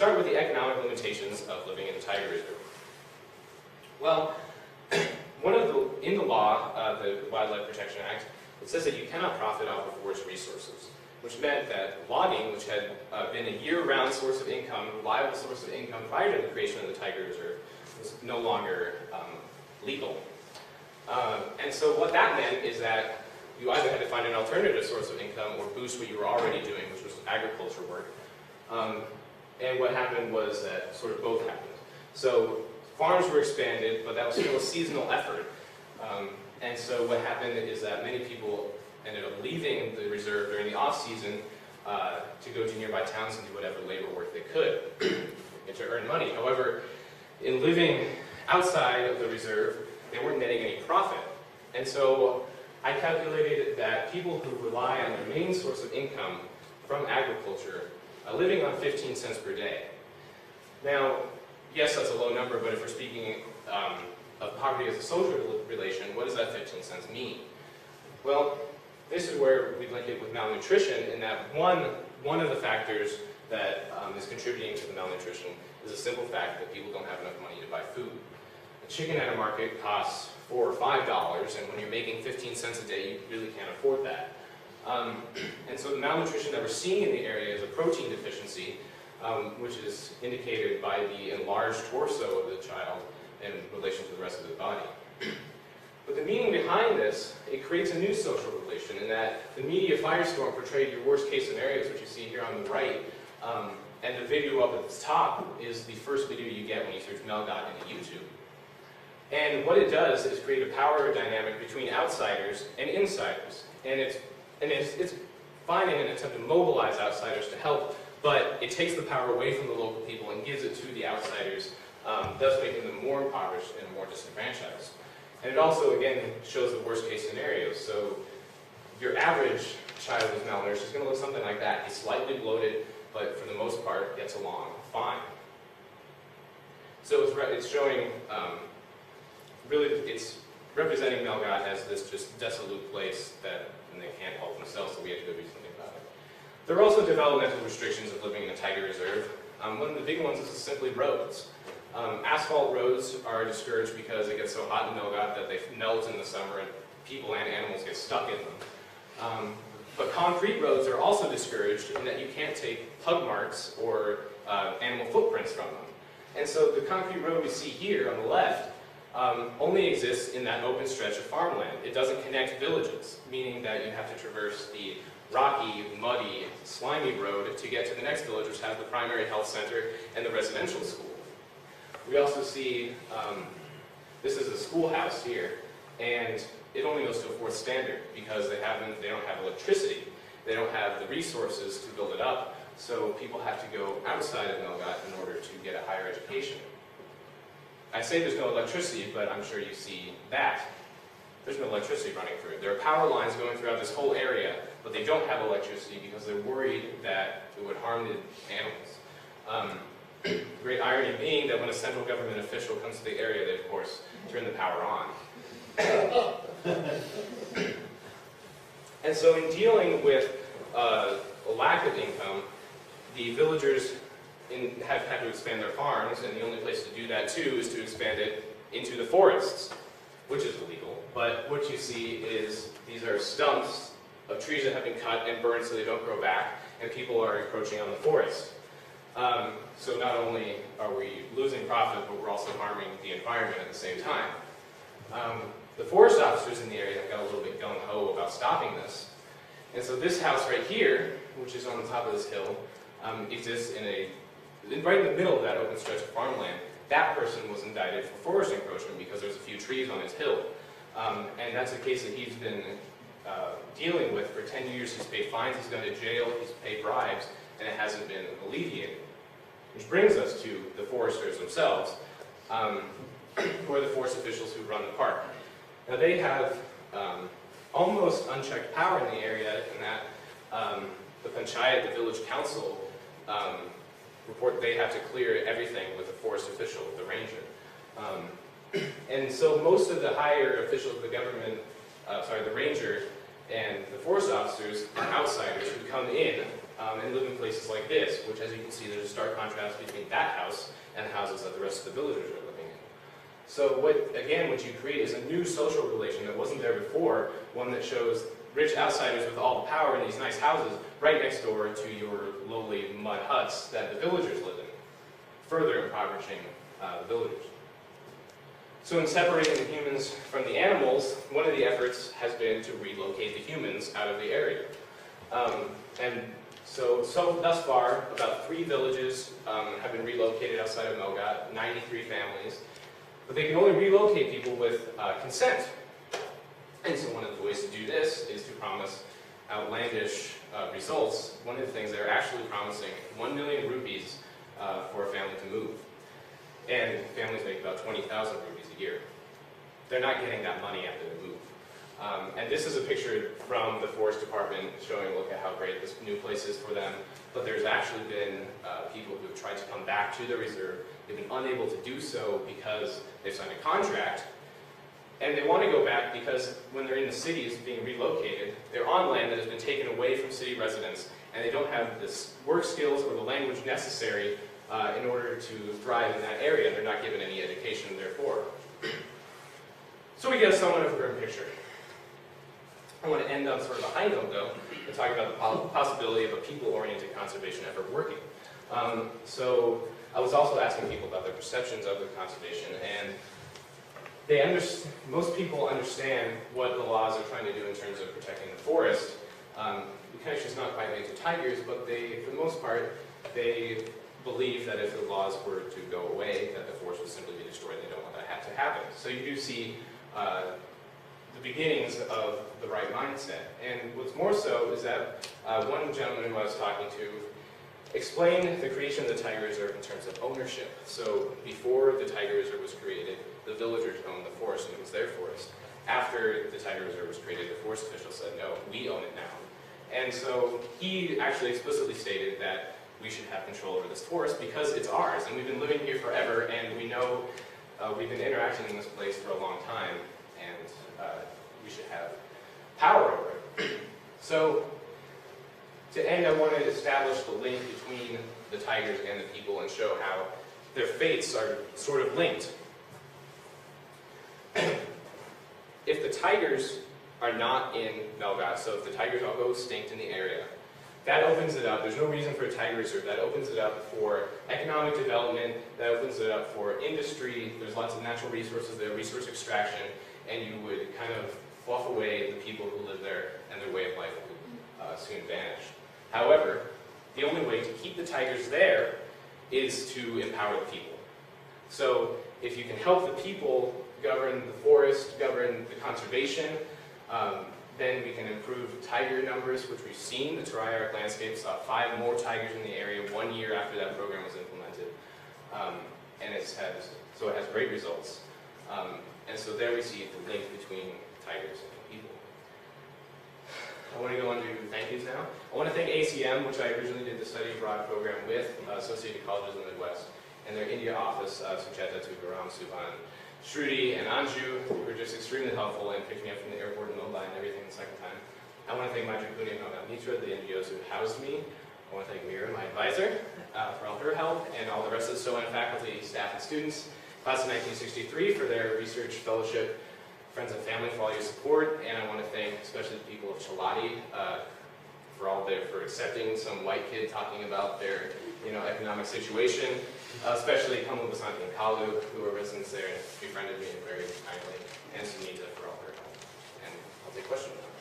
start with the economic limitations of living in a tiger reserve. Well, in the law, the Wildlife Protection Act, it says that you cannot profit off of forest resources, which meant that logging, which had been a year-round source of income, reliable source of income prior to the creation of the Tiger Reserve, was no longer legal. And so what that meant is that you either had to find an alternative source of income or boost what you were already doing, which was agriculture work. And what happened was that sort of both happened. So farms were expanded, but that was still a seasonal effort. And so what happened is that many people ended up leaving the reserve during the off-season to go to nearby towns and do whatever labor work they could and to earn money. However, in living outside of the reserve, they weren't netting any profit. And so I calculated that people who rely on their main source of income from agriculture are living on 15 cents per day. Now, yes, that's a low number, but if we're speaking of poverty as a social relation, what does that 15 cents mean? Well, this is where we link it with malnutrition, in that one of the factors that is contributing to the malnutrition is a simple fact that people don't have enough money to buy food. A chicken at a market costs $4 or $5, and when you're making 15 cents a day, you really can't afford that. And so the malnutrition that we're seeing in the area is a protein deficiency, which is indicated by the enlarged torso of the child in relation to the rest of the body. But the meaning behind this, it creates a new social relation in that the media firestorm portrayed your worst case scenarios, which you see here on the right, and the video up at the top is the first video you get when you search Melghat into YouTube. And what it does is create a power dynamic between outsiders and insiders. And it's fine in an attempt to mobilize outsiders to help, but it takes the power away from the local people and gives it to the outsiders, thus making them more impoverished and more disenfranchised. And it also, again, shows the worst case scenarios. So your average child who's malnourished is going to look something like that. He's slightly bloated, but for the most part gets along fine. So it's showing, really, it's representing Melghat as this just desolate place that and they can't help themselves, so we have to go do something about it. There are also developmental restrictions of living in a tiger reserve. One of the big ones is simply roads. Asphalt roads are discouraged because it gets so hot in Melghat that they melt in the summer and people and animals get stuck in them. But concrete roads are also discouraged in that you can't take pug marks or animal footprints from them. And so the concrete road we see here on the left only exists in that open stretch of farmland. It doesn't connect villages, meaning that you have to traverse the rocky, muddy, slimy road to get to the next village, which has the primary health center and the residential school. We also see, this is a schoolhouse here, and it only goes to a 4th standard because they don't have electricity. They don't have the resources to build it up, so people have to go outside of Melghat in order to get a higher education. I say there's no electricity, but I'm sure you see that. There's no electricity running through it. There are power lines going throughout this whole area, but they don't have electricity because they're worried that it would harm the animals. The great irony being that when a central government official comes to the area, they, of course, turn the power on. And so in dealing with a lack of income, the villagers have had to expand their farms, and the only place to do that, too, is to expand it into the forests, which is illegal. But what you see is these are stumps of trees that have been cut and burned so they don't grow back, and people are encroaching on the forest. So not only are we losing profit, but we're also harming the environment at the same time. The forest officers in the area have got a little bit gung-ho about stopping this. And so this house right here, which is on the top of this hill, exists right in the middle of that open stretch of farmland. That person was indicted for forest encroachment because there's a few trees on his hill. And that's a case that he's been dealing with for 10 years. He's paid fines, he's gone to jail, he's paid bribes, and it hasn't been alleviated. Which brings us to the foresters themselves, who are the forest officials who run the park. Now they have almost unchecked power in the area in that the panchayat, the village council, report they have to clear everything with the forest official, the ranger. And so most of the higher officials of the government, the ranger and the forest officers are outsiders who come in and live in places like this, which, as you can see, there's a stark contrast between that house and the houses that the rest of the villagers are living in. So what you create is a new social relation that wasn't there before, one that shows rich outsiders with all the power in these nice houses right next door to your lowly mud huts that the villagers live in, further impoverishing the villagers. So in separating the humans from the animals, one of the efforts has been to relocate the humans out of the area. So thus far, about 3 villages have been relocated outside of Melghat, 93 families. But they can only relocate people with consent. And so one of the ways to do this is to promise outlandish results. One of the things they're actually promising 1 million rupees for a family to move. And families make about 20,000 rupees a year. They're not getting that money after they move. And this is a picture from the Forest Department showing, look at how great this new place is for them. But there's actually been people who have tried to come back to the reserve. They've been unable to do so because they've signed a contract. And they want to go back because when they're in the cities being relocated, they're on land that has been taken away from city residents, and they don't have the work skills or the language necessary in order to thrive in that area. They're not given any education, therefore. So we get a somewhat of a grim picture. I want to end on sort of a high note, though, and talk about the possibility of a people-oriented conservation effort working. So I was also asking people about their perceptions of the conservation, and most people understand what the laws are trying to do in terms of protecting the forest. The connection's not quite made to tigers, but for the most part, they believe that if the laws were to go away, that the forest would simply be destroyed. They don't want that to happen. So you do see the beginnings of the right mindset. And what's more so is that one gentleman who I was talking to explained the creation of the Tiger Reserve in terms of ownership. So before the Tiger Reserve was created, the villagers owned the forest and it was their forest. After the Tiger Reserve was created, the forest officials said, no, we own it now. And so he actually explicitly stated that we should have control over this forest because it's ours, and we've been living here forever, and we know we've been interacting in this place for a long time, and we should have power over it. So, to end, I want to establish the link between the tigers and the people and show how their fates are sort of linked. If the tigers are not in Melghat, so if the tigers all go extinct in the area, that opens it up. There's no reason for a tiger reserve. That opens it up for economic development. That opens it up for industry. There's lots of natural resources there, resource extraction, and you would kind of fluff away the people who live there, and their way of life would soon vanish. However, the only way to keep the tigers there is to empower the people. So if you can help the people govern the forest, govern the conservation, then we can improve tiger numbers, which we've seen. The Terrariarc landscape saw 5 more tigers in the area 1 year after that program was implemented. And it has great results. And so there we see the link between tigers and people. I want to go on to thank yous now. I want to thank ACM, which I originally did the study abroad program with, Associated Colleges in the Midwest, and their India office, Sucheta, Tukaram, Subhan, Shruti, and Anju, who were just extremely helpful in picking me up from the airport in Mumbai and everything the second time. I want to thank Madhukuni and Melghat Mitra, the NGOs who housed me. I want to thank Mira, my advisor, for all her help, and all the rest of the SOAN faculty, staff, and students. Class of 1963 for their research fellowship, friends and family for all your support, and I want to thank especially the people of Chalati for accepting some white kid talking about their economic situation, especially Kamu Basanti and Kalu, who are residents there and befriended me very kindly, and Sunita for all their help. And I'll take questions now.